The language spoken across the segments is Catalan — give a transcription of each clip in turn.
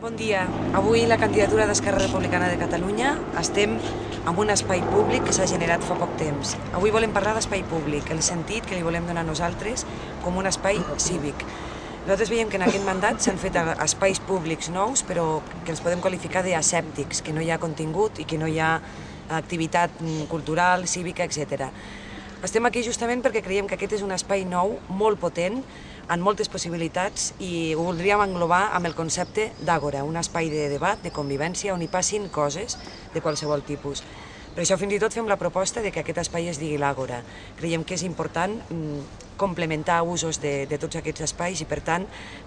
Bon dia. Avui la candidatura d'Esquerra Republicana de Catalunya estem en un espai públic que s'ha generat fa poc temps. Avui volem parlar d'espai públic, el sentit que li volem donar nosaltres com un espai cívic. Nosaltres veiem que en aquest mandat s'han fet espais públics nous, però que els podem qualificar d'asèptics, que no hi ha contingut i que no hi ha activitat cultural, cívica, etc. Estem aquí justament perquè creiem que aquest és un espai nou, molt potent, amb moltes possibilitats, i ho voldríem englobar amb el concepte d'àgora, un espai de debat, de convivència, on hi passin coses de qualsevol tipus. Per això fins i tot fem la proposta de que aquest espai es digui l'àgora. Creiem que és important complementar usos de tots aquests espais i, per tant,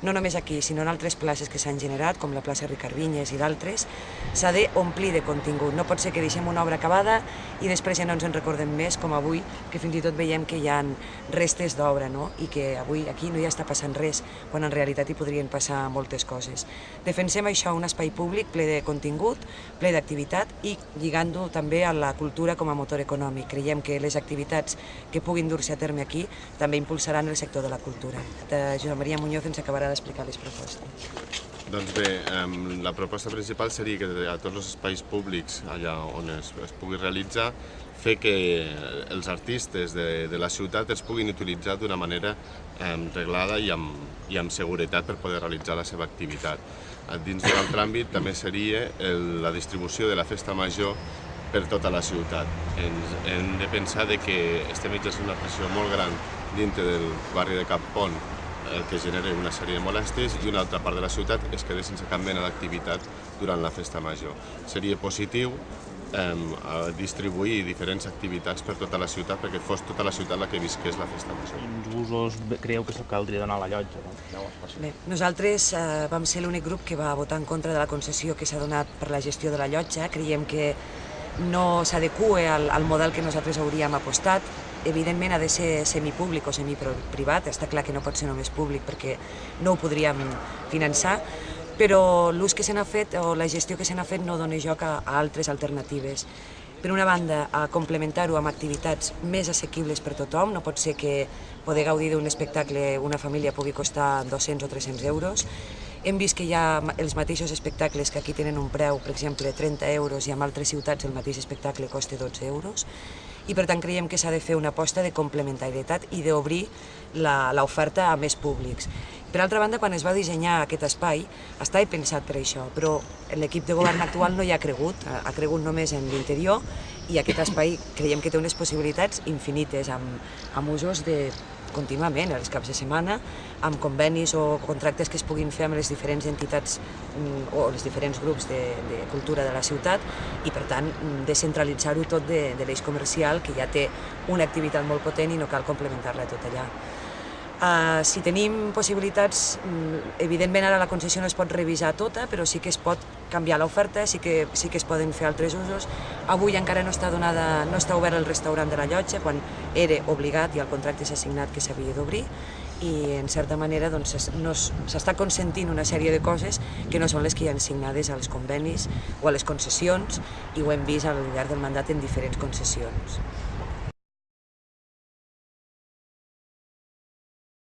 no només aquí, sinó en altres places que s'han generat, com la plaça Ricard Vinyes i d'altres, s'ha d'omplir de contingut. No pot ser que deixem una obra acabada i després ja no ens en recordem més, com avui, que fins i tot veiem que hi ha restes d'obra, no? I que avui aquí no hi està passant res, quan en realitat hi podrien passar moltes coses. Defensem això, un espai públic ple de contingut, ple d'activitat i lligant-ho també a la cultura com a motor econòmic. Creiem que les activitats que puguin dur-se a terme aquí també impulsaran el sector de la cultura. Josep Maria Muñoz ens acabarà d'explicar les propostes. Doncs bé, la proposta principal seria que a tots els espais públics allà on es pugui realitzar, fer que els artistes de la ciutat es puguin utilitzar d'una manera reglada i amb seguretat per poder realitzar la seva activitat. Dins d'un altre àmbit també seria la distribució de la festa major per tota la ciutat. Hem de pensar que estem exercint una pressió molt gran dintre del barri de Cap Pont, el que genera una sèrie de molèsties, i una altra part de la ciutat es queda sense cap mena d'activitat durant la festa major. Seria positiu distribuir diferents activitats per tota la ciutat perquè fos tota la ciutat la que visqués la festa major. Quins usos creieu que caldria donar a la llotja? Bé, nosaltres vam ser l'únic grup que va votar en contra de la concessió que s'ha donat per la gestió de la llotja. Creiem que no s'adequa al model que nosaltres hauríem apostat. Evidentment ha de ser semipúblic o semiprivat, està clar que no pot ser només públic perquè no ho podríem finançar, però l'ús que se n'ha fet o la gestió que se n'ha fet no dona joc a altres alternatives. Per una banda, a complementar-ho amb activitats més assequibles per tothom. No pot ser que poder gaudir d'un espectacle una família pugui costar 200 o 300 euros. Hem vist que hi ha els mateixos espectacles que aquí tenen un preu, per exemple, 30 euros, i en altres ciutats el mateix espectacle costa 12 euros. I per tant creiem que s'ha de fer una aposta de complementarietat i d'obrir l'oferta a més públics. Per altra banda, quan es va dissenyar aquest espai, estava pensat per això, però l'equip de govern actual no hi ha cregut només en l'interior, i aquest espai creiem que té unes possibilitats infinites, amb usos contínuament, els caps de setmana, amb convenis o contractes que es puguin fer amb les diferents entitats o els diferents grups de cultura de la ciutat, i per tant descentralitzar-ho tot de l'eix comercial, que ja té una activitat molt potent i no cal complementar-la tot allà. Si tenim possibilitats, evidentment ara la concessió no es pot revisar tota, però sí que es pot canviar l'oferta, sí que es poden fer altres usos. Avui encara no està obert el restaurant de la llotja, quan era obligat i el contracte s'ha signat que s'havia d'obrir, i en certa manera s'està consentint una sèrie de coses que no són les que hi ha signades als convenis o a les concessions, i ho hem vist al llarg del mandat en diferents concessions.